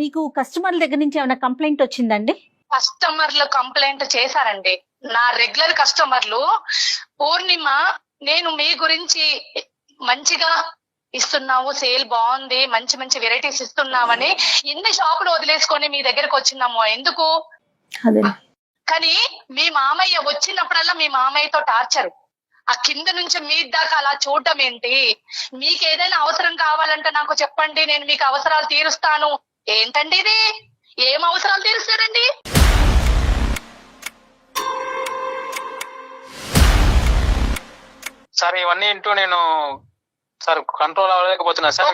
మీకు కస్టమర్ల దగ్గర నుంచి ఏమైనా కంప్లైంట్ వచ్చిందండి? కస్టమర్లు కంప్లైంట్ చేశారండి. నా రెగ్యులర్ కస్టమర్లు, పూర్ణిమ నేను మీ గురించి మంచిగా ఇస్తున్నావు, సేల్ బాగుంది, మంచి మంచి వెరైటీస్ ఇస్తున్నామని ఎన్ని షాపులు వదిలేసుకొని మీ దగ్గరకు వచ్చినాము. ఎందుకు? కానీ మీ మామయ్య వచ్చినప్పుడల్లా మీ మామయ్యతో టార్చరు. ఆ కింద నుంచి మీ దాకా అలా చూడటం ఏంటి? మీకు ఏదైనా అవసరం కావాలంటే నాకు చెప్పండి, నేను మీకు అవసరాలు తీరుస్తాను. ఏంటండి ఇది? ఏం అవసరాలు తీరుస్తాడండి? సార్ ఇవన్నీ ఇంటూ నేను సార్ కంట్రోల్ అవ్వలేకపోతున్నా సార్.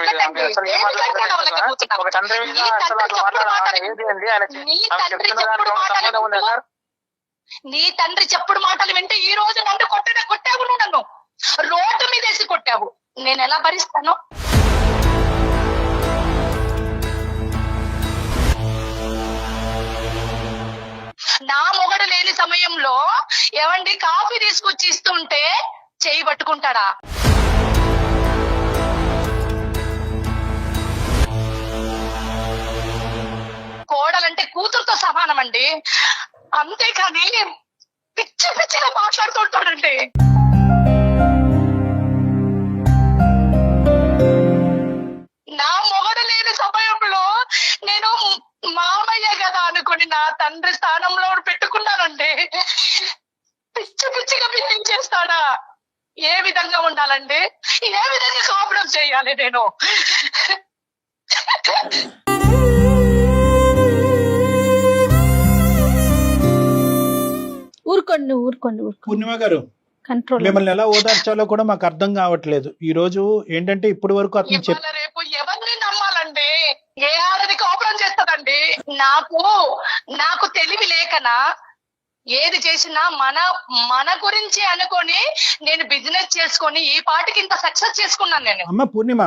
ఒక తండ్రి మీద నీ తండ్రి చెప్పుడు మాటలు వింటే ఈ రోజు నన్ను కొట్టావు, నువ్వు నన్ను రోడ్డు మీద వేసి కొట్టావు. నేను ఎలా భరిస్తాను? నా మొగడు లేని సమయంలో ఏమండి కాఫీ తీసుకొచ్చి ఇస్తుంటే చేయి పట్టుకుంటాడా? కోడలంటే కూతురుతో సమానం అండి, అంతేకాని పిచ్చి పిచ్చిగా మాట్లాడుతుంటాడండి. నా మొగడు లేని సమయంలో నేను మామయ్య కదా అనుకుని నా తండ్రి స్థానంలో పెట్టుకున్నానండి. పిచ్చి పిచ్చిగా పిచ్చించేస్తాడా? ఏ విధంగా ఉండాలండి? ఏ విధంగా కాపురం చేయాలి నేను? ఊరుకోండి. పూర్ణిమ గారు, కంట్రోల్. మిమ్మల్ని ఎలా ఓదార్చాలో కూడా మాకు అర్థం కావట్లేదు. ఈ రోజు ఏంటంటే ఇప్పటి వరకు అతను రేపు ఎవరిని నమ్మాలండి? ఏ ఆడది కాపురం చేస్తుందండి? నాకు తెలివి లేకనా? ఏది చేసినా మన గురించి అనుకొని నేను బిజినెస్ చేసుకొని ఈ పాటికి ఇంత సక్సెస్ చేసుకున్నాను నేను. అమ్మ పూర్ణిమ,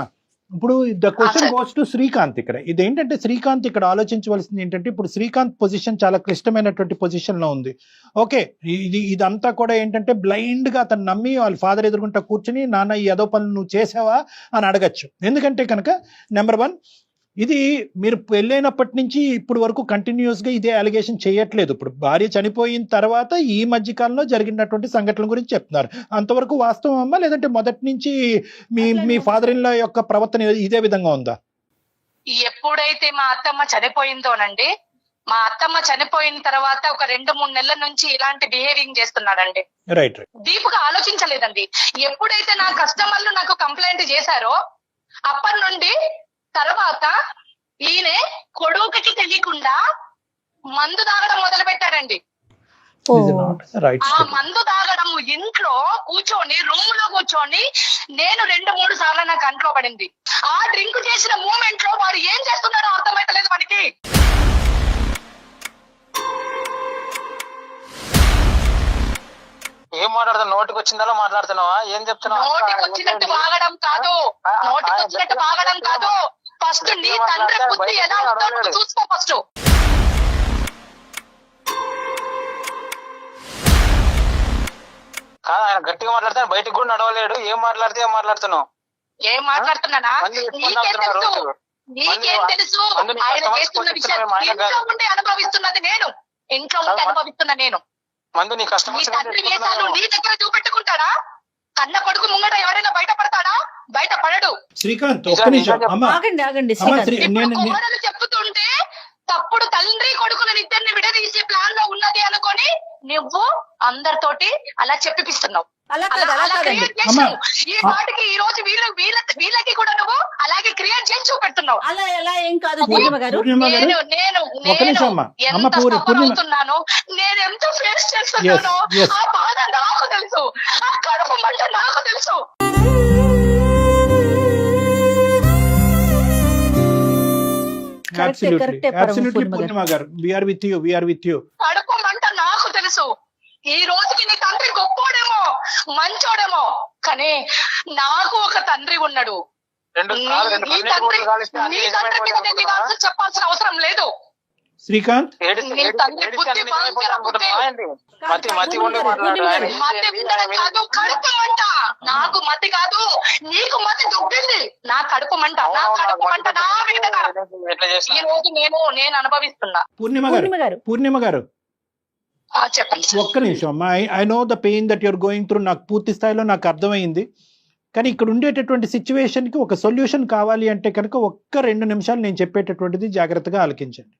ఇప్పుడు the question goes to Srikanth. ఇక్కడ ఇదేంటంటే శ్రీకాంత్ ఇక్కడ ఆలోచించవలసింది ఏంటంటే, ఇప్పుడు శ్రీకాంత్ పొజిషన్ చాలా క్లిష్టమైనటువంటి పొజిషన్ లో ఉంది. ఓకే, ఇదంతా కూడా ఏంటంటే బ్లైండ్ గా అతను నమ్మి వాళ్ళ ఫాదర్ ఎదుర్కొంటా కూర్చుని, నాన్న ఈ ఏదో పనులు నువ్వు చేసావా అని అడగచ్చు. ఎందుకంటే కనుక నెంబర్ 1, ఇది మీరు పెళ్ళైనప్పటి నుంచి ఇప్పుడు వరకు కంటిన్యూస్ గా ఇదే అలిగేషన్ చేయట్లేదు. ఇప్పుడు భార్య చనిపోయిన తర్వాత ఈ మధ్య కాలంలో జరిగినటువంటి సంఘటనల గురించి చెప్తున్నారు. అంతవరకు వాస్తవం అమ్మా, లేదంటే మొదటి నుంచి మీ ఫాదర్ ఇన్ లా యొక్క ప్రవర్తన ఇదే విధంగా ఉందా? ఎప్పుడైతే మా అత్తమ్మ చనిపోయిందోనండి, మా అత్తమ్మ చనిపోయిన తర్వాత ఒక 2-3 నెలల నుంచి ఇలాంటి బిహేవింగ్ చేస్తున్నాడండి. రైట్. డీప్గా ఆలోచించలేదండి. ఎప్పుడైతే నా కస్టమర్లు నాకు కంప్లైంట్ చేశారో అప్పటి నుండి తర్వాత ఈయన కొడుకుకి తెలియకుండా మందు తాగడం మొదలు పెట్టాడండి. ఆ మందు తాగడం ఇంట్లో కూర్చొని, రూమ్ లో కూర్చొని నేను 2-3 సార్లు నాకు కంట్లో పడింది. ఆ డ్రింక్ చేసిన మూమెంట్ లో వాడు ఏం చేస్తున్నాడో అర్థమైతలేదు మనకి. ఏం మాట్లాడుతున్నావు? నోటికి వచ్చిందలా మాట్లాడుతున్నావా? ఏం చెప్తున్నావు? నోటికి వచ్చినట్టు వాగడం కాదు, నోటికి వచ్చినట్టు వాగడం కాదు. ఫస్ట్ నీ తండ్రి బుద్ధి ఎలా ఉందో చూసుకో. ఫస్ట్ కాదు, ఆయన గట్టిగా మాట్లాడితే బయటకు కూడా నడవలేడు. ఏం మాట్లాడుతున్నావు? ఏం మాట్లాడుతున్నానా? నీకేం తెలుసు? ఆయన చేస్తున్న విషయం ఇంట్లో ఉండి అనుభవిస్తున్నది నేను, ఇంట్లో ఉండి అనుభవిస్తున్నా నేను. మందు నీ కష్టం తండ్రి వేసాలు నీ దగ్గర చూపెట్టుకుంటాడా? కన్న కొడుకు ముంగట ఎవరైనా బయటపడతాడా? బయటపడడు. శ్రీకాంత్ ఒక్క నిమిషం అమ్మా, ఆగండి. కోడలు చెప్తుంటే తప్పుడు తండ్రి కొడుకులను ఇద్దరిని విడదీసే ప్లాన్ లో ఉన్నది అనుకొని నువ్వు అందరితోటి అలా చెప్పిస్తున్నావు. ఈ వాటికి ఈ రోజు వీళ్ళకి కూడా నువ్వు అలాగే క్రియేట్ చేసి చూపెడుతున్నావు. అలా ఎలా ఏం కాదు పూర్ణిమ గారు. నేను ఎంత సఫర్ అవుతున్నాను, నేను ఎంత ఫేస్ చేస్తున్నానో ఆ బాధ నాకు తెలుసు, ఆ కడుపు మంట నాకు తెలుసు. కడుపు మంట నాకు తెలుసు. ఈ రోజుకి నీ తండ్రి గొప్పోడేమో, మంచోడేమో, కానీ నాకు ఒక తండ్రి ఉన్నాడు. నీ తండ్రి మీద చెప్పాల్సిన అవసరం లేదు. శ్రీకాంత్ నీ తండ్రి బుద్ధి భయంకర బుద్ధి. మతి ఉండి మాట్లాడు. ఆయన మతి ఉండడం కాదు, కడుపు మంట. నాకు మతి కాదు, నీకు మతి దుబ్బింది. నా కడుపు మంట, నా కడుపు మంట, నా వేదన ఎట్లా ఈ చేసిన రోజు నేను అనుభవిస్తున్నా. పూర్ణిమ గారు చెప్పండి. ఒక్క నిమిషం అమ్మా. I know the pain that you're going through, నాకు పూర్తి స్థాయిలో నాకు అర్థమైంది. కానీ ఇక్కడ ఉండేటటువంటి సిచ్యువేషన్కి ఒక సొల్యూషన్ కావాలి అంటే కనుక ఒక్క 2 నిమిషాలు నేను చెప్పేటటువంటిది జాగ్రత్తగా ఆలకించండి.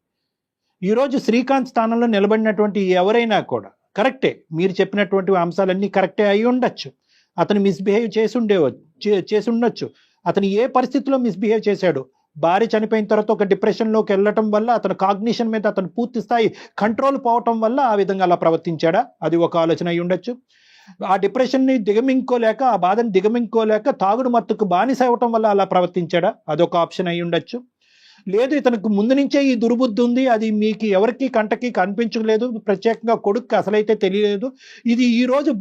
ఈరోజు శ్రీకాంత్ స్థానంలో నిలబడినటువంటి ఎవరైనా కూడా కరెక్టే, మీరు చెప్పినటువంటి అంశాలన్నీ కరెక్టే అయి ఉండొచ్చు. అతను మిస్బిహేవ్ చేసి ఉండొచ్చు. అతను ఏ పరిస్థితిలో మిస్బిహేవ్ చేశాడు, భార్య చనిపోయిన తర్వాత ఒక డిప్రెషన్లోకి వెళ్ళటం వల్ల అతను కాగ్నిషన్ మీద అతను పూర్తి స్థాయి కంట్రోల్ పోవటం వల్ల ఆ విధంగా అలా ప్రవర్తించాడా, అది ఒక ఆలోచన అయి ఉండొచ్చు. ఆ డిప్రెషన్ని దిగమింగుకోలేక, ఆ బాధను దిగమింగుకోలేక తాగుడు మత్తుకు బానిస అవ్వటం వల్ల అలా ప్రవర్తించాడా, అదొక ఆప్షన్ అయి ఉండొచ్చు. లేదు ఇతనికి ముందు నుంచే ఈ దుర్బుద్ధి ఉంది, అది మీకు ఎవరికి కంటకి కనిపించలేదు, ప్రత్యేకంగా కొడుకు అసలైతే తెలియలేదు. ఇది ఈ రోజు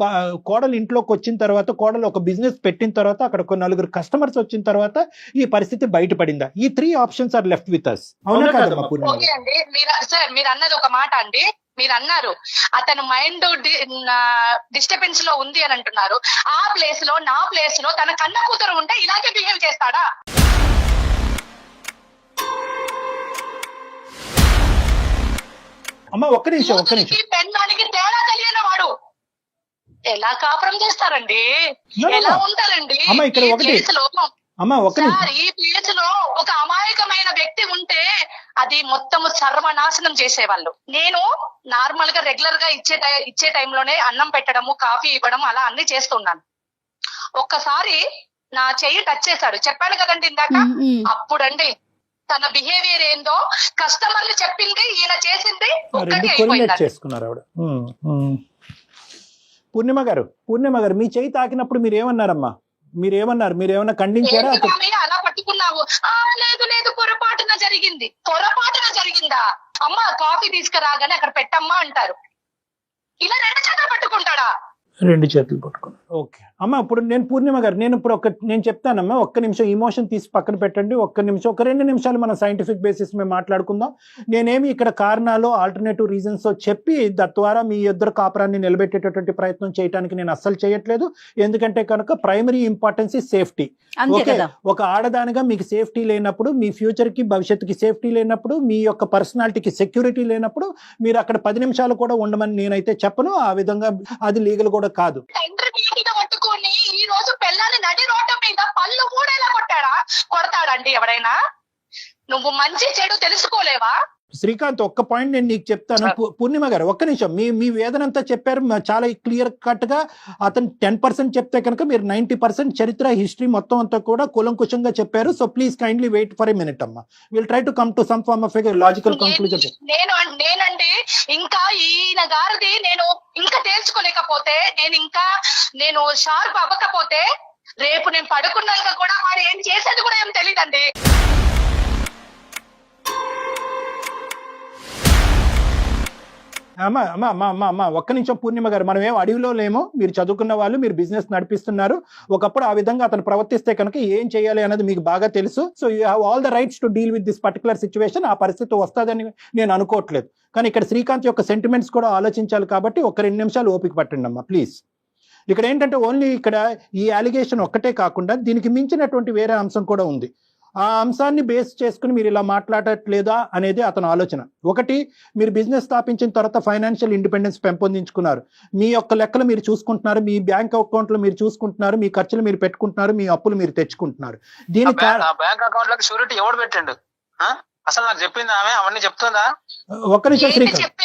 కోడలు ఇంట్లోకి వచ్చిన తర్వాత, కోడలు ఒక బిజినెస్ పెట్టిన తర్వాత, అక్కడ ఒక 4 కస్టమర్స్ వచ్చిన తర్వాత ఈ పరిస్థితి బయటపడిందా? ఈ 3 options are left with us. అవునా కాదమ్మా పూర్ణిమ? ఓకే అండి, మీరు అన్నది ఒక మాట అండి. మీరు అన్నారు అతను మైండ్ డిస్టర్బెన్స్ లో ఉంది అని అంటున్నారు. ఆ ప్లేస్ లో, నా ప్లేస్ లో తన కన్న కూతురు ఉంటే ఇలాగే బిహేవ్ చేస్తాడా? అమ్మా ఒక్క నిమిషం. పెన్నానికి తేడా తెలియని వాడు ఎలా కాపురం చేస్తారండి? ఎలా ఉంటారండి? అమ్మా ఇక్కడ ఒకటి, అమ్మా ఒక్క నిమిషం. ఈ ప్లేస్ లో ఒక అమాయకమైన వ్యక్తి ఉంటే అది మొత్తము సర్వనాశనం చేసేవాళ్ళు. నేను నార్మల్ గా రెగ్యులర్ గా ఇచ్చే టైంలోనే అన్నం పెట్టడము, కాఫీ ఇవ్వడం అలా అన్ని చేస్తున్నాను. ఒక్కసారి నా చెయ్యి టచ్ చేశాడు, చెప్పాను కదండి ఇందాక. అప్పుడండి తన బిహేవియర్ ఏందో, కస్టమర్లు చెప్పింది ఈయన చేసింది ఒక్కటి చేసుకున్నారు ఆవిడ. పూర్ణిమ గారు మీ చెయ్యి తాకినప్పుడు మీరేమన్నారమ్మా? మీరేమన్నా ఖండించారా? అలా పట్టుకున్నావు? లేదు పొరపాటున జరిగిందా? అమ్మ కాఫీ తీసుకురాగానే అక్కడ పెట్టమ్మా అంటారు. ఇలా 2 చేతులు పట్టుకుంటాడా? 2 చేతులు పట్టుకున్నాను. ఓకే అమ్మ, ఇప్పుడు నేను పూర్ణిమ గారు, నేను చెప్తానమ్మా. ఒక్క నిమిషం ఇమోషన్ తీసి పక్కన పెట్టండి. ఒక 2 నిమిషాలు మనం సైంటిఫిక్ బేసిస్ మేము మాట్లాడుకుందాం. నేనేమి ఇక్కడ కారణాలు, ఆల్టర్నేటివ్ రీజన్స్ చెప్పి తద్వారా మీ ఇద్దరు కాపురాన్ని నిలబెట్టేటటువంటి ప్రయత్నం చేయడానికి నేను అస్సలు చేయట్లేదు. ఎందుకంటే కనుక ప్రైమరీ ఇంపార్టెన్స్ ఈ సేఫ్టీ. ఓకే, ఒక ఆడదానిగా మీకు సేఫ్టీ లేనప్పుడు, మీ ఫ్యూచర్ కి భవిష్యత్తుకి సేఫ్టీ లేనప్పుడు, మీ యొక్క పర్సనాలిటీకి సెక్యూరిటీ లేనప్పుడు మీరు అక్కడ 10 నిమిషాలు కూడా ఉండమని నేనైతే చెప్పను. ఆ విధంగా అది లీగల్ కూడా కాదు. పట్టుకొని ఈ రోజు పిల్లల్ని నడి రోడ్డు మీద పళ్ళు కూడా ఎలా కొడతాడండి ఎవరైనా? నువ్వు మంచి చెడు తెలుసుకోలేవా? శ్రీకాంత్ ఒక్క పాయింట్ నేను నీకు చెప్తాను. పూర్ణిమ గారు ఒక్క నిమిషం. మీ వేదనంతా చెప్పారు చాలా క్లియర్ కట్ గా. అతను 10% చెప్తే కనుక మీరు 90% చరిత్ర, హిస్టరీ మొత్తం అంతా కూడా కూలంకుషంగా చెప్పారు. So please kindly wait for a minute అమ్మా. Will try to come to some form of logical conclusion. నేనండి ఇంకా ఈయన గారిది నేను ఇంకా తేల్చుకోలేకపోతే, నేను షార్ప్ అవ్వకపోతే, రేపు నేను పడుకున్నాక కూడా వాడు ఏం చేసేది కూడా ఏం తెలియదండి. అమ్మా ఒక్క నిమిషం పూర్ణిమ గారు. మనం ఏం అడవిలో లేమో, మీరు చదువుకున్న వాళ్ళు, మీరు బిజినెస్ నడిపిస్తున్నారు. ఒకప్పుడు ఆ విధంగా అతను ప్రవర్తిస్తే కనుక ఏం చేయాలి అనేది మీకు బాగా తెలుసు. So you have all the rights to deal with this particular situation. ఆ పరిస్థితి వస్తుందని నేను అనుకోవట్లేదు. కానీ ఇక్కడ శ్రీకాంత్ యొక్క సెంటిమెంట్స్ కూడా ఆలోచించాలి కాబట్టి ఒక 2 నిమిషాలు ఓపిక పట్టండి అమ్మా ప్లీజ్. ఇక్కడ ఏంటంటే ఓన్లీ ఇక్కడ ఈ అలిగేషన్ ఒక్కటే కాకుండా దీనికి మించినటువంటి వేరే అంశం కూడా ఉంది. ఆ అంశాన్ని బేస్ చేసుకుని మీరు ఇలా మాట్లాడట్లేదా అనేది అతని ఆలోచన. ఒకటి, మీరు బిజినెస్ స్థాపించిన తర్వాత ఫైనాన్షియల్ ఇండిపెండెన్స్ పెంపొందించుకున్నారు. మీ యొక్క లెక్కలు మీరు చూసుకుంటున్నారు, మీ బ్యాంక్ అకౌంట్లు మీరు చూసుకుంటున్నారు, మీ ఖర్చులు మీరు పెట్టుకుంటున్నారు, మీ అప్పులు మీరు తెచ్చుకుంటున్నారు. దీని బ్యాంక్ అకౌంట్ లోకి షూరిటీ ఎవడు పెట్టండు? అసలు నాకు చెప్పింది ఆమె, అవన్నీ చెప్తుందా? ఒక్క నిమిషం శ్రీకాంత్.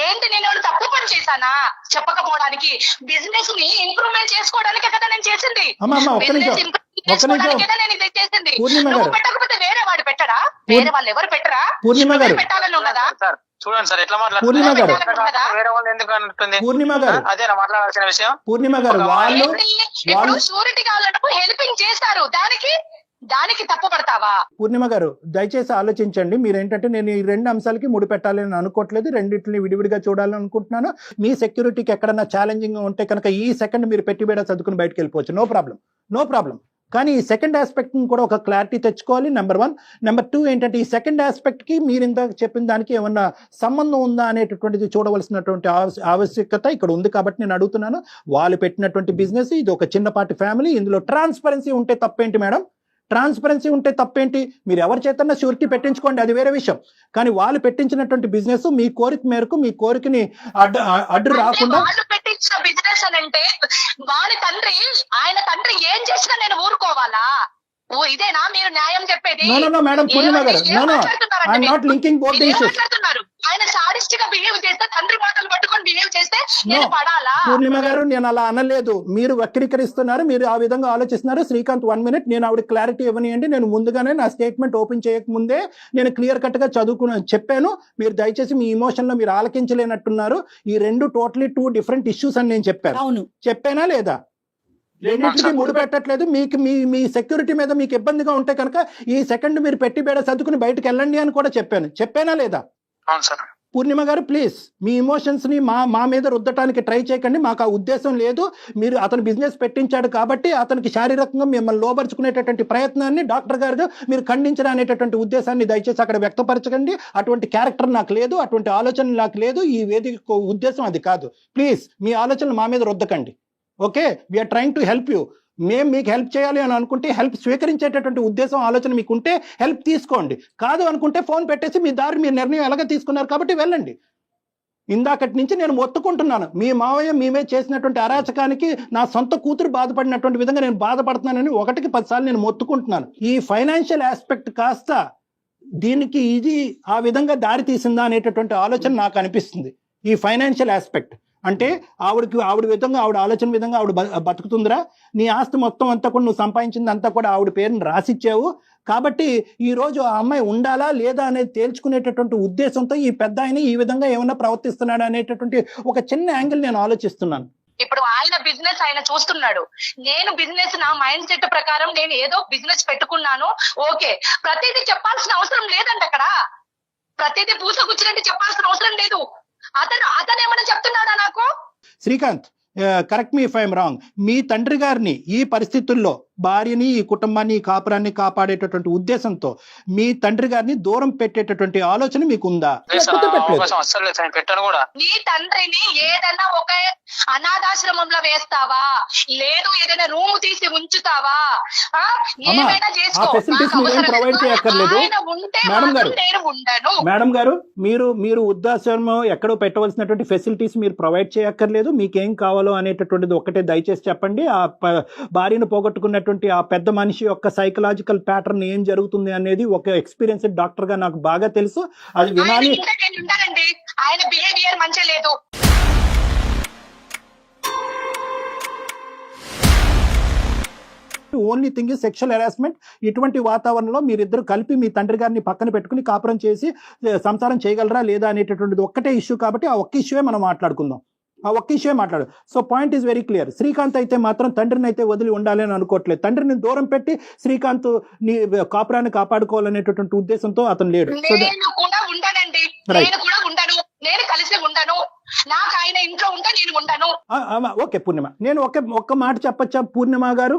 ఏంటి నేను తప్పు పని చేశానా చెప్పకపోవడానికి? బిజినెస్ ని ఇంప్రూవ్మెంట్ చేసుకోవడానికి కదా నేను చేసింది. పెట్టకపోతే వేరే వాడు పెట్టడా? వేరే వాళ్ళు ఎవరు పెట్టరా? పెట్టాలని ఉన్నదా? చూడండి సార్ ఎట్లా మాట్లాడుతున్నారు. వేరే వాళ్ళు ఎందుకు అంటుంది? అదేనా మాట్లాడాల్సిన విషయం? పూర్ణిమ గారు వాళ్ళు షూరిటీ కావాలంటే హెల్పింగ్ చేస్తారు, దానికి తప్పు పడతావా? పూర్ణిమ గారు దయచేసి ఆలోచించండి. మీరేంటంటే నేను ఈ 2 అంశాలకి ముడిపెట్టాలని అనుకోవట్లేదు, రెండింటిని విడివిడిగా చూడాలని అనుకుంటున్నాను. మీ సెక్యూరిటీకి ఎక్కడన్నా ఛాలెంజింగ్ ఉంటే కనుక ఈ సెకండ్ మీరు పెట్టి బేడా చదువుకుని బయటకు వెళ్ళిపోవచ్చు. No problem. కానీ ఈ సెకండ్ ఆస్పెక్ట్ కూడా ఒక క్లారిటీ తెచ్చుకోవాలి, నెంబర్ 1. నెంబర్ 2 ఏంటంటే ఈ సెకండ్ ఆస్పెక్ట్ కి మీరు ఇందాక చెప్పిన దానికి ఏమన్నా సంబంధం ఉందా అనేటటువంటిది చూడవలసినటువంటి ఆవశ్యకత ఇక్కడ ఉంది. కాబట్టి నేను అడుగుతున్నాను, వాళ్ళు పెట్టినటువంటి బిజినెస్, ఇది ఒక చిన్నపాటి ఫ్యామిలీ, ఇందులో ట్రాన్స్పరెన్సీ ఉంటే తప్పేంటి మేడం? ట్రాన్స్పరెన్సీ ఉంటే తప్పేంటి? మీరు ఎవరి చేతన్నా షూరిటీ పెట్టించుకోండి, అది వేరే విషయం. కానీ వాళ్ళు పెట్టించినటువంటి బిజినెస్ మీ కోరిక మేరకు, మీ కోరికని అడ్డు రాకుండా వాళ్ళు పెట్టించిన బిజినెస్ అని అంటే వాని తండ్రి, ఆయన తండ్రి ఏం చేసినా నేను ఊరుకోవాలా? ఇదేనా మీరు న్యాయం చెప్పేది? నో మేడం, పూర్ణిమ గారు, no I'm not linking both the issues. ఆయన సాడిస్టిక్ గా బిహేవ్ చేస్తే, తండ్రి మాటలు పట్టుకొని బిహేవ్ చేస్తే నేను పడాలా? పూర్ణిమ గారు, నేను అలా అనలేదు, మీరు వక్రీకరిస్తున్నారు, మీరు ఆ విధంగా ఆలోచిస్తున్నారు. శ్రీకాంత్ 1 minute, నేను ఆవిడ క్లారిటీ ఇవ్వనియండి. నేను ముందుగానే నా స్టేట్మెంట్ ఓపెన్ చేయక ముందే నేను క్లియర్ కట్ గా చెప్పాను. మీరు దయచేసి మీ ఇమోషన్ లో మీరు ఆలకించలేనట్టున్నారు. ఈ 2 టోటలీ 2 different ఇష్యూస్ అని నేను చెప్పాను. చెప్పానా లేదా? రెండింటికి ముడి పెట్టట్లేదు. మీకు మీ సెక్యూరిటీ మీద మీకు ఇబ్బందిగా ఉంటే కనుక ఈ సెకండ్ మీరు పెట్టి బేడ సర్దుకుని బయటకు వెళ్ళండి అని కూడా చెప్పానా లేదా? పూర్ణిమ గారు, ప్లీజ్ మీ ఇమోషన్స్ ని మా మీద రుద్దటానికి ట్రై చేయకండి. మాకు ఆ ఉద్దేశం లేదు. మీరు అతను బిజినెస్ పెట్టించాడు కాబట్టి అతనికి శారీరకంగా మిమ్మల్ని లోబరుచుకునేటటువంటి ప్రయత్నాన్ని డాక్టర్ గారు మీరు ఖండించడం అనేటటువంటి ఉద్దేశాన్ని దయచేసి అక్కడ వ్యక్తపరచకండి. అటువంటి క్యారెక్టర్ నాకు లేదు, అటువంటి ఆలోచన నాకు లేదు. ఈ వేదిక ఉద్దేశం అది కాదు. ప్లీజ్ మీ ఆలోచనలు మా మీద రుద్దకండి. Okay, we are trying to help you. మేము మీకు హెల్ప్ చేయాలి అని అనుకుంటే, హెల్ప్ స్వీకరించేటటువంటి ఉద్దేశం ఆలోచన మీకు ఉంటే హెల్ప్ తీసుకోండి. కాదు అనుకుంటే ఫోన్ పెట్టేసి మీ దారి, మీ నిర్ణయం ఎలాగ తీసుకున్నారు కాబట్టి వెళ్ళండి. ఇందాకటి నుంచి నేను మొత్తుకుంటున్నాను, మీ మావయ్య మేమే చేసినటువంటి అరాచకానికి నా సొంత కూతురు బాధపడినటువంటి విధంగా నేను బాధపడుతున్నానని 1కి 10 సార్లు నేను మొత్తుకుంటున్నాను. ఈ ఫైనాన్షియల్ ఆస్పెక్ట్ కాస్త దీనికి ఇది ఆ విధంగా దారి తీసిందా అనేటటువంటి ఆలోచన నాకు అనిపిస్తుంది. ఈ ఫైనాన్షియల్ ఆస్పెక్ట్ అంటే ఆవిడ విధంగా, ఆవిడ ఆలోచన విధంగా ఆవిడ బతుకుతుందిరా. నీ ఆస్తి మొత్తం అంతా కూడా నువ్వు సంపాదించింది అంతా కూడా ఆవిడ పేరుని రాసిచ్చావు. కాబట్టి ఈ రోజు ఆ అమ్మాయి ఉండాలా లేదా అనేది తేల్చుకునేటటువంటి ఉద్దేశంతో ఈ పెద్ద ఆయన ఈ విధంగా ఏమన్నా ప్రవర్తిస్తున్నాడు అనేటటువంటి ఒక చిన్న యాంగిల్ నేను ఆలోచిస్తున్నాను. ఇప్పుడు ఆయన బిజినెస్ ఆయన చూస్తున్నాడు, నేను బిజినెస్ నా మైండ్ సెట్ ప్రకారం నేను ఏదో బిజినెస్ పెట్టుకున్నాను. ఓకే, ప్రతిదీ చెప్పాల్సిన అవసరం లేదండి. అక్కడ ప్రతిదీ పూసగుచ్చినట్టు చెప్పాల్సిన అవసరం లేదు. అతను ఏమైనా చెప్తున్నాడా నాకు? Srikanth, correct me if I'm wrong. మీ తండ్రి గారిని ఈ పరిస్థితుల్లో, భార్యని, ఈ కుటుంబాన్ని, ఈ కాపురాన్ని కాపాడేటటువంటి ఉద్దేశంతో మీ తండ్రి గారిని దూరం పెట్టేటటువంటి ఆలోచన మీకు ఉందా? నీ తండ్రిని ఏదైనా ఒక అనాథాశ్రమంలో వేస్తావా, లేదు ఏదైనా రూమ్ తీసి ఉంచుతావా, ఏమైనా చేసుకో. మేడం గారు, మీరు వృద్ధాశ్రమం ఎక్కడో పెట్టవలసినటువంటి ఫెసిలిటీస్ మీరు ప్రొవైడ్ చేయక్కర్లేదు. మీకేం కావాలో అనేటటువంటిది ఒకటే దయచేసి చెప్పండి. ఆ భార్యను పోగొట్టుకున్నటువంటి ఆ పెద్ద మనిషి యొక్క సైకలాజికల్ ప్యాటర్న్ ఏం జరుగుతుంది అనేది ఒక ఎక్స్పీరియన్స్డ్ డాక్టర్ గా నాకు బాగా తెలుసు. అది వినాలి. ఆయన బిహేవియర్ మంచి లేదు. Only thing is sexual harassment. ఇటువంటి వాతావరణంలో మీరిద్దరు కలిపి మీ తండ్రి గారిని పక్కన పెట్టుకుని కాపురం చేసి సంసారం చేయగలరా లేదా అనేటటువంటిది ఒక్కటే ఇష్యూ. కాబట్టి ఆ ఒక్క ఇష్యూయే మనం మాట్లాడుకుందాం. ఆ ఒక్క ఇష్యూ మాట్లాడు. So point is very clear. Srikanth అయితే మాత్రం తండ్రిని అయితే వదిలి ఉండాలి అని అనుకోవట్లేదు. తండ్రిని దూరం పెట్టి శ్రీకాంత్ నీ కాపురాన్ని కాపాడుకోవాలనేటటువంటి ఉద్దేశంతో అతను లేడు. నేను కూడా ఉండనండి, నేను కూడా ఉండను, నేను కలిసి ఉండను, నాకు ఆయన ఇంట్లో ఉంటే నేను ఉండను. ఓకే పూర్ణిమ, నేను ఒక్క మాట చెప్పచ్చా పూర్ణిమ గారు?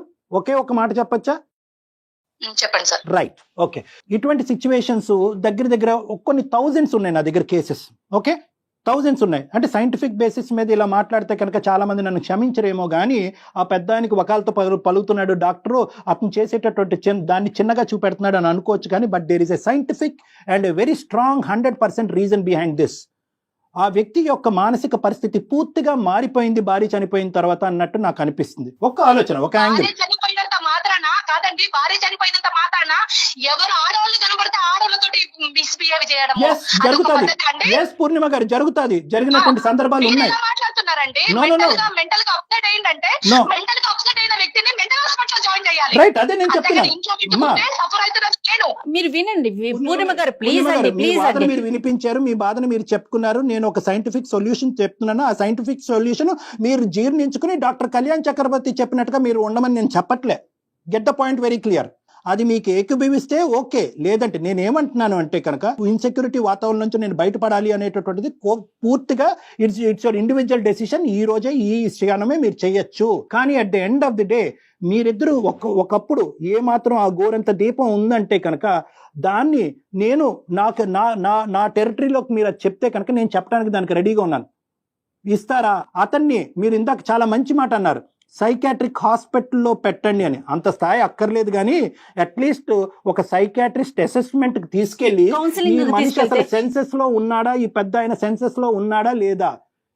ఒక మాట చెప్పచ్చా? చెప్పండి సార్. Right, okay. ఇటువంటి సిచ్యువేషన్స్ దగ్గర కొన్ని థౌజండ్స్ ఉన్నాయి నా దగ్గర కేసెస్. ఓకే, థౌజండ్స్ ఉన్నాయి. అంటే సైంటిఫిక్ బేసిస్ మీద ఇలా మాట్లాడితే కనుక చాలా మంది నన్ను క్షమించరేమో కానీ ఆ పెద్ద ఆయనకి వకాలతో పలుకుతున్నాడు డాక్టరు, అతను చేసేటటువంటి దాన్ని చిన్నగా చూపెడుతున్నాడు అని అనుకోవచ్చు. కానీ but there is a scientific and a very strong 100% reason behind this. ఆ వ్యక్తి యొక్క మానసిక పరిస్థితి పూర్తిగా మారిపోయింది భార్య చనిపోయిన తర్వాత అన్నట్టు నాకు అనిపిస్తుంది. ఒక ఆలోచన, ఒక యాంగిల్. చనిపోయినంత మాత్రాన కాదండి, భార్య చనిపోయినంత మాత్రాన ఎవరు ఆడవాళ్ళు కనబడితే ఆడవాళ్ళతో మిస్బిహేవ్ చేయడం జరుగుతుంది. ఎస్ పూర్ణిమ గారు, జరుగుతుంది. జరిగినటువంటి సందర్భాలు ఉన్నాయి. మాట్లాడుతున్నారండి. మెంటల్ గా అప్సెట్ అయ్యిందంటే మెంటల్ గా అప్సెట్ అయిన వ్యక్తిని మెంటల్ హాస్పిటల్ జాయిన్ చేయాలి. రైట్, అదే నేను చెప్తున్నాను. మీరు వినండి పూర్ణిమ గారు, ప్లీజ్ అండి. మీరు వినిపించారు, మీ బాధను మీరు చెప్పుకున్నారు. నేను ఒక సైంటిఫిక్ సొల్యూషన్ చెప్తున్నాను. ఆ సైంటిఫిక్ సొల్యూషన్ మీరు జీర్ణించుకుని డాక్టర్ కళ్యాణ్ చక్రవర్తి చెప్పినట్టుగా మీరు ఉండమని నేను చెప్పట్లే. Get the point very clear. అది మీకు ఏకీభవిస్తే ఓకే, లేదంటే నేనేమంటున్నాను అంటే కనుక ఇన్సెక్యూరిటీ వాతావరణం నుంచి నేను బయటపడాలి అనేటటువంటిది పూర్తిగా ఇట్స్ యువర్ ఇండివిజువల్ డెసిషన్. ఈ రోజే ఈ క్షణమే మీరు చేయొచ్చు. కానీ at the end of the day మీరిద్దరూ ఒకప్పుడు ఏ మాత్రం ఆ గోరంత దీపం ఉందంటే కనుక దాన్ని నేను నాకు నా టెరిటరీలోకి మీరు అది చెప్తే కనుక నేను చెప్పడానికి దానికి రెడీగా ఉన్నాను. ఇస్తారా? అతన్ని మీరు ఇందాక చాలా మంచి మాట అన్నారు, సైకాట్రిక్ హాస్పిటల్లో పెట్టండి అని. అంత స్థాయి అక్కర్లేదు, కానీ అట్లీస్ట్ ఒక సైకాట్రిస్ట్ అసెస్మెంట్ కి తీసుకెళ్లి ఈ మనిషి అసలు సెన్సెస్ లో ఉన్నాడా, ఈ పెద్ద ఆయన సెన్సెస్ లో ఉన్నాడా లేదా,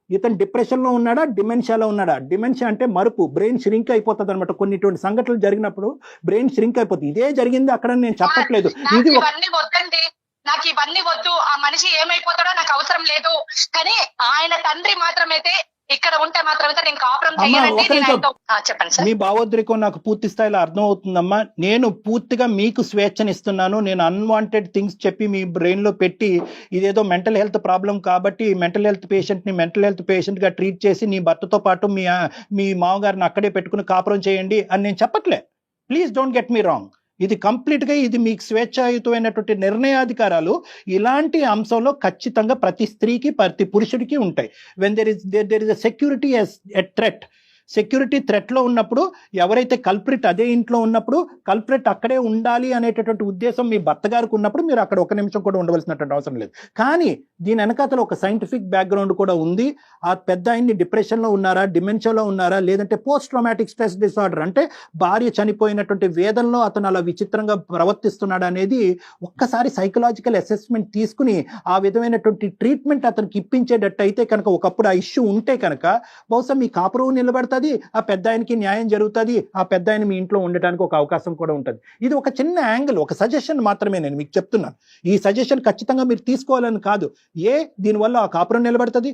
ఇతను డిప్రెషన్ లో ఉన్నాడా, డిమెన్షియాలో ఉన్నాడా. డిమెన్షియా అంటే మరుపు, బ్రెయిన్ ష్రింక్ అయిపోతుంది అనమాట. కొన్ని ఇటువంటి సంఘటనలు జరిగినప్పుడు బ్రెయిన్ ష్రింక్ అయిపోతుంది. ఇదే జరిగింది అక్కడ, నేను చెప్పట్లేదు. ఇది నాకు ఇవన్నీ వద్దు, ఆ మనిషి ఏమైపోతాడో నాకు అవసరం లేదు. కానీ ఆయన తండ్రి మాత్రమైతే ఇక్కడ ఉంటే మాత్రమే నేను కాపురం చెప్పండి సార్. మీ భావోద్రేకం నాకు పూర్తి స్థాయిలో అర్థం అవుతుందమ్మా. నేను పూర్తిగా మీకు స్వేచ్ఛనిస్తున్నాను. నేను అన్వాంటెడ్ థింగ్స్ చెప్పి మీ బ్రెయిన్ లో పెట్టి ఇదేదో మెంటల్ హెల్త్ ప్రాబ్లం కాబట్టి మెంటల్ హెల్త్ పేషెంట్ గా ట్రీట్ చేసి నీ భర్తతో పాటు మీ మామగారిని అక్కడే పెట్టుకుని కాపురం చేయండి అని నేను చెప్పట్లే. Please don't get me wrong. ఇది కంప్లీట్ గా ఇది మీకు స్వేచ్ఛాయుతమైనటువంటి నిర్ణయాధికారాలు ఇలాంటి అంశంలో ఖచ్చితంగా ప్రతి స్త్రీకి ప్రతి పురుషుడికి ఉంటాయి. When there is a security a threat, security threat లో ఉన్నప్పుడు ఎవరైతే కల్ప్రిట్ అదే ఇంట్లో ఉన్నప్పుడు కల్ప్రిట్ అక్కడే ఉండాలి అనేటటువంటి ఉద్దేశం మీ భర్త గారికి ఉన్నప్పుడు మీరు అక్కడ ఒక నిమిషం కూడా ఉండవలసినటువంటి అవసరం లేదు. కానీ దీని వెనకాతల ఒక సైంటిఫిక్ బ్యాక్గ్రౌండ్ కూడా ఉంది. ఆ పెద్ద ఆయన్ని డిప్రెషన్ లో ఉన్నారా, డిమెన్షియాలో ఉన్నారా, లేదంటే పోస్ట్ ట్రామాటిక్ స్ట్రెస్ డిసార్డర్ అంటే భార్య చనిపోయినటువంటి వేదనలో అతను అలా విచిత్రంగా ప్రవర్తిస్తున్నాడు అనేది ఒక్కసారి సైకలాజికల్ అసెస్మెంట్ తీసుకుని ఆ విధమైనటువంటి ట్రీట్మెంట్ అతనికి ఇప్పించేటట్టు అయితే కనుక, ఒకప్పుడు ఆ ఇష్యూ ఉంటే కనుక బహుశా మీ కాపురం నిలబడతాది, ఆ పెద్ద ఆయనకి న్యాయం జరుగుతుంది, ఆ పెద్ద ఆయన మీ ఇంట్లో ఉండటానికి ఒక అవకాశం కూడా ఉంటుంది. ఇది ఒక చిన్న యాంగిల్, ఒక సజెషన్ మాత్రమే నేను మీకు చెప్తున్నాను. ఈ సజెషన్ ఖచ్చితంగా మీరు తీసుకోవాలని కాదు. దీనివల్ల ఆ కాపురం నిలబడుతుంది,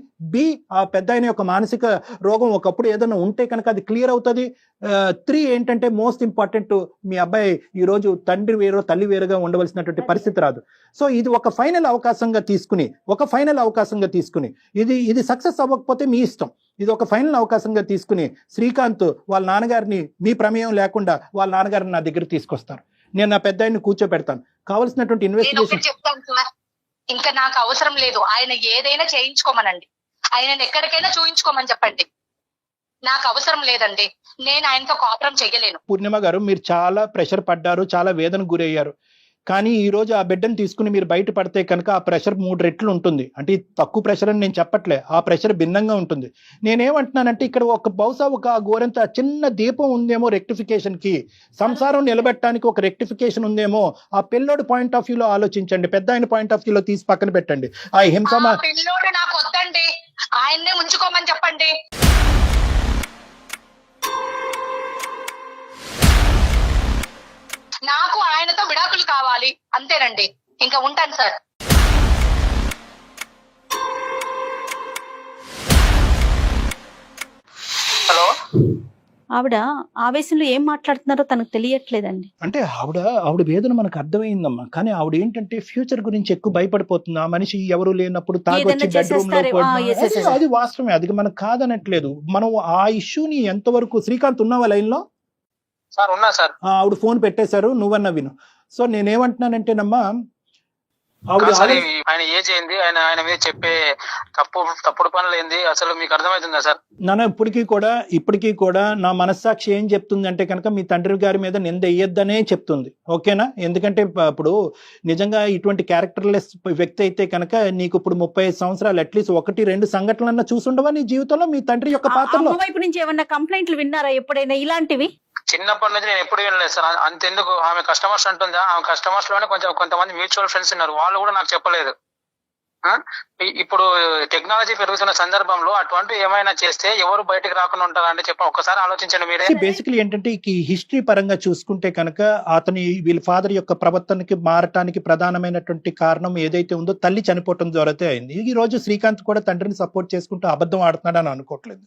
ఆ పెద్ద ఆయన యొక్క మానసిక రోగం ఒకప్పుడు ఏదైనా ఉంటే కనుక అది క్లియర్ అవుతుంది. 3 ఏంటంటే మోస్ట్ ఇంపార్టెంట్, మీ అబ్బాయి ఈ రోజు తండ్రి వేరో తల్లి వేరుగా ఉండవలసినటువంటి పరిస్థితి రాదు. సో ఇది ఒక ఫైనల్ అవకాశంగా తీసుకుని ఇది సక్సెస్ అవ్వకపోతే మీ ఇష్టం. ఇది ఒక ఫైనల్ అవకాశంగా తీసుకుని శ్రీకాంత్ వాళ్ళ నాన్నగారిని మీ ప్రమేయం లేకుండా వాళ్ళ నాన్నగారిని నా దగ్గర తీసుకొస్తారు. నేను నా పెద్ద ఆయన్ని కూర్చోబెడతాను. కావాల్సినటువంటి ఇన్వెస్టిగేషన్ ఇంకా నాకు అవసరం లేదు. ఆయన ఏదైనా చేయించుకోమనండి, ఆయన ఎక్కడికైనా చూయించుకోమని చెప్పండి. నాకు అవసరం లేదండి, నేను ఆయనతో కాపురం చెయ్యలేను. పూర్ణిమ గారు, మీరు చాలా ప్రెషర్ పడ్డారు, చాలా వేదనకు గురయ్యారు. కానీ ఈ రోజు ఆ బిడ్డను తీసుకుని మీరు బయట పడితే కనుక ఆ ప్రెషర్ 3 రెట్లు ఉంటుంది. అంటే తక్కువ ప్రెషర్ అని నేను చెప్పట్లే, ఆ ప్రెషర్ భిన్నంగా ఉంటుంది. నేనేమంటున్నానంటే ఇక్కడ బహుశా ఒక గోరంత చిన్న దీపం ఉందేమో రెక్టిఫికేషన్ కి, సంసారం నిలబెట్టడానికి ఒక రెక్టిఫికేషన్ ఉందేమో. ఆ పిల్లోడు పాయింట్ ఆఫ్ వ్యూలో ఆలోచించండి, పెద్ద ఆయన పాయింట్ ఆఫ్ వ్యూలో తీసి పక్కన పెట్టండి. ఆ హింస పిల్లోడు నాకు వద్దండి, ఆయన్నే ఉంచుకోమని చెప్పండి. నాకు ఆయనతో విడాకులు కావాలి అంతేనండి. ఇంకా ఉంటాను సార్. హలో. ఆవిడ ఆవేశంలో ఏం మాట్లాడుతున్నారో తనకు తెలియట్లేదండి. అంటే ఆవిడ వేదన మనకు అర్థమైందమ్మా. కానీ ఆవిడ ఏంటంటే ఫ్యూచర్ గురించి ఎక్కువ భయపడిపోతుంది. ఆ మనిషి ఎవరు లేనప్పుడు తాగొచ్చి బెడ్రూమ్ లో అది వాస్తవమే, అది మనకు కాదనట్లేదు. మనం ఆ ఇష్యూని ఎంతవరకు, శ్రీకాంత్ ఉన్నావా లైన్ లో? సార్ ఉన్నా సార్. ఆవిడ ఫోన్ పెట్టేశారు, నువ్వన్నా విను. సో నేనేమంటున్నానంటేనమ్మా, ఆయన ఏజ్ ఏంది, ఆయన మీద చెప్పే తప్పుడు పనులు ఏంది, అసలు మీకు అర్థమవుతుందా సార్? నాన్న ఇప్పటికీ కూడా నా మనస్సాక్షి ఏం చెప్తుంది అంటే కనుక మీ తండ్రి గారి మీద నింద వేయొద్దనే చెప్తుంది. ఓకేనా? ఎందుకంటే ఇప్పుడు నిజంగా ఇటువంటి క్యారెక్టర్లెస్ వ్యక్తి అయితే కనుక నీకు ఇప్పుడు 35 సంవత్సరాలు అట్లీస్ట్ 1-2 సంఘటనలన్నా చూసుండవా నీ జీవితంలో మీ తండ్రి యొక్క పాత్రలో? వైపు నుంచి ఏమన్నా కంప్లైంట్లు విన్నారా ఎప్పుడైనా ఇలాంటివి? చిన్నప్పటి నుంచి నేను ఎప్పుడు వినలేదు సార్. అంతెందుకు, ఆమె కస్టమర్స్ అంటుందా, ఆమె కస్టమర్స్ లోనే కొంతమంది మ్యూచువల్ ఫ్రెండ్స్ ఉన్నారు, వాళ్ళు కూడా నాకు చెప్పలేదు. ఇప్పుడు టెక్నాలజీ పెరుగుతున్న సందర్భంలో అటువంటి ఏమైనా చేస్తే ఎవరు బయటకు రాకుండా ఉంటారంటే చెప్పండి, ఒక్కసారి ఆలోచించండి మీరే. బేసికలీ ఏంటంటే ఈ హిస్టరీ పరంగా చూసుకుంటే కనుక అతని వీళ్ళ ఫాదర్ యొక్క ప్రవర్తనకి మారటానికి ప్రధానమైనటువంటి కారణం ఏదైతే ఉందో తల్లి చనిపోవటం ద్వారాతే అయింది. ఈ రోజు శ్రీకాంత్ కూడా తండ్రిని సపోర్ట్ చేసుకుంటూ అబద్ధం ఆడుతున్నాడని అనుకోవట్లేదు.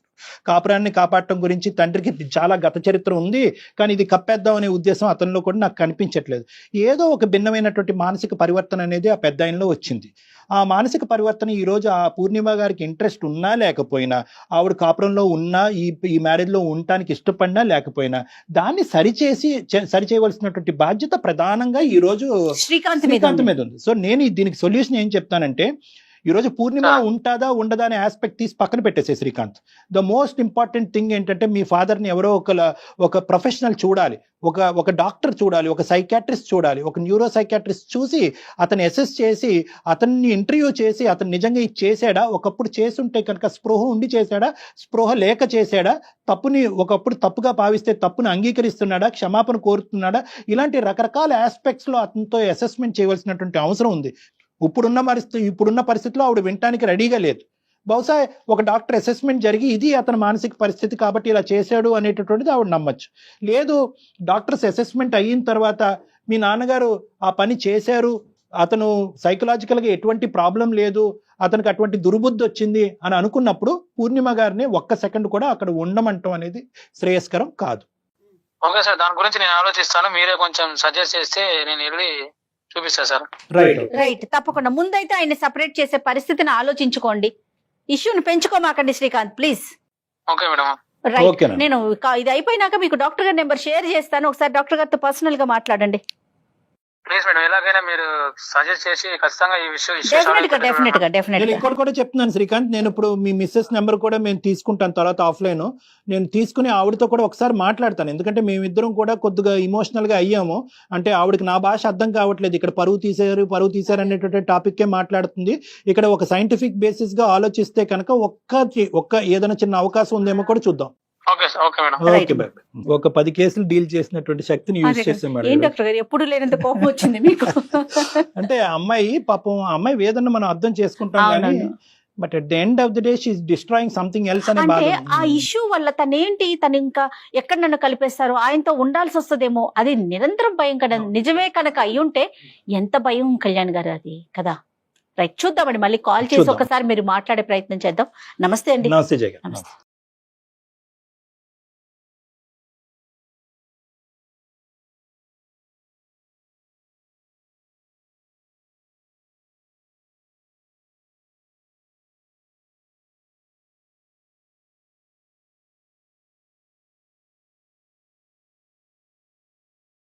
కాపురాన్ని కాపాడటం గురించి తండ్రికి చాలా గత చరిత్ర ఉంది, కానీ ఇది కప్పేద్దాం అనే ఉద్దేశం అతనిలో కూడా నాకు కనిపించట్లేదు. ఏదో ఒక భిన్నమైనటువంటి మానసిక పరివర్తన అనేది ఆ పెద్ద ఆయనలో వచ్చింది. ఆ మానసిక పరివర్తన ఈ రోజు ఆ పూర్ణిమ గారికి ఇంట్రెస్ట్ ఉన్నా లేకపోయినా, ఆవిడ కాపురంలో ఉన్నా, ఈ మ్యారేజ్ లో ఉండటానికి ఇష్టపడినా లేకపోయినా, దాన్ని సరిచేయవలసినటువంటి బాధ్యత ప్రధానంగా ఈ రోజు శ్రీకాంత్ మీద ఉంది. సో నేను దీనికి సొల్యూషన్ ఏం చెప్తానంటే, ఈ రోజు పూర్ణిమ ఉంటుందా ఉండదా అనే ఆస్పెక్ట్ తీసి పక్కన పెట్టేసే Srikanth. The most important thing ఏంటంటే, మీ ఫాదర్ ని ఎవరో ఒక ప్రొఫెషనల్ చూడాలి, ఒక డాక్టర్ చూడాలి, ఒక సైకాట్రిస్ట్ చూడాలి, ఒక న్యూరో సైకాట్రిస్ట్ చూసి అతన్ని అసెస్ చేసి అతన్ని ఇంటర్వ్యూ చేసి అతను నిజంగా ఇది చేశాడా, ఒకప్పుడు చేసుంటే కనుక స్పృహ ఉండి చేశాడా, స్పృహ లేక చేశాడా, తప్పుని ఒకప్పుడు తప్పుగా భావిస్తే తప్పుని అంగీకరిస్తున్నాడా, క్షమాపణ కోరుతున్నాడా, ఇలాంటి రకరకాల ఆస్పెక్ట్స్ లో అతనితో అసెస్మెంట్ చేయవలసినటువంటి అవసరం ఉంది. ఇప్పుడున్న పరిస్థితిలో ఆవిడ వినటానికి రెడీగా లేదు. బహుశా ఒక డాక్టర్ అసెస్మెంట్ జరిగి ఇది అతని మానసిక పరిస్థితి కాబట్టి ఇలా చేశాడు అనేటటువంటిది ఆవిడ నమ్మచ్చు. లేదు, డాక్టర్స్ అసెస్మెంట్ అయిన తర్వాత మీ నాన్నగారు ఆ పని చేశారు, అతను సైకలాజికల్గా ఎటువంటి ప్రాబ్లం లేదు, అతనికి అటువంటి దుర్బుద్ధి వచ్చింది అని అనుకున్నప్పుడు పూర్ణిమ గారిని ఒక్క సెకండ్ కూడా అక్కడ ఉండమంటం అనేది శ్రేయస్కరం కాదు. ఓకే సార్, దాని గురించి నేను ఆలోచిస్తాను. మీరే కొంచెం సజెస్ట్ చేస్తే నేను వెళ్ళి చూపిస్తా సార్. రైట్, తప్పకుండా. ముందైతే ఆయన సెపరేట్ చేసే పరిస్థితిని ఆలోచించుకోండి, ఇష్యూని పెంచుకోమాకండి Srikanth, please. Okay madam. Right, నేను ఇది అయిపోయినాక మీకు డాక్టర్ గారి నెంబర్ షేర్ చేస్తాను, ఒకసారి డాక్టర్ గారితో పర్సనల్ గా మాట్లాడండి ప్లీజ్ మేడం. ఎలాగైనా మీరు సజెస్ట్ చేసి ఖచ్చితంగా ఈ విషయం డెఫినెట్ గా. ఇక్కడ కూడా చెప్తున్నాను శ్రీకాంత్, నేను ఇప్పుడు మీ మిస్సెస్ నెంబర్ కూడా మేము తీసుకుంటాను తర్వాత ఆఫ్లైన్. నేను తీసుకుని ఆవిడతో కూడా ఒకసారి మాట్లాడతాను, ఎందుకంటే మేమిద్దరం కూడా కొద్దిగా ఇమోషనల్ గా అయ్యాము. అంటే ఆవిడకి నా భాష అర్థం కావట్లేదు, ఇక్కడ పరువు తీశారు అనేటువంటి టాపిక్కే మాట్లాడుతుంది. ఇక్కడ ఒక సైంటిఫిక్ బేసిస్ గా ఆలోచిస్తే కనుక ఒక్క ఏదైనా చిన్న అవకాశం ఉందేమో కూడా చూద్దాం. ఒక 10 కేసులు డీల్ చేసినటువంటి శక్తిని యూజ్ చేసాం. ఎప్పుడు లేనంత కోపం వచ్చింది మీకు. అంటే అమ్మాయి పాపం, అమ్మాయి వేదన మనం అర్థం చేసుకుంటాం కానీ, but at the end of the day she is destroying something else అనే బాధ. ఆ ఇష్యూ వల్ల తను ఇంకా ఎక్కడ నన్ను కలిపేస్తారో, ఆయనతో ఉండాల్సి వస్తుందేమో, అది నిరంతరం భయం కదా. నిజమే కనుక అయ్యుంటే ఎంత భయం కళ్యాణ్ గారు, అది కదా. రైట్, చూద్దామండి, మళ్ళీ కాల్ చేసి ఒకసారి మీరు మాట్లాడే ప్రయత్నం చేద్దాం. నమస్తే అండి. నమస్తే జగన్. నమస్తే.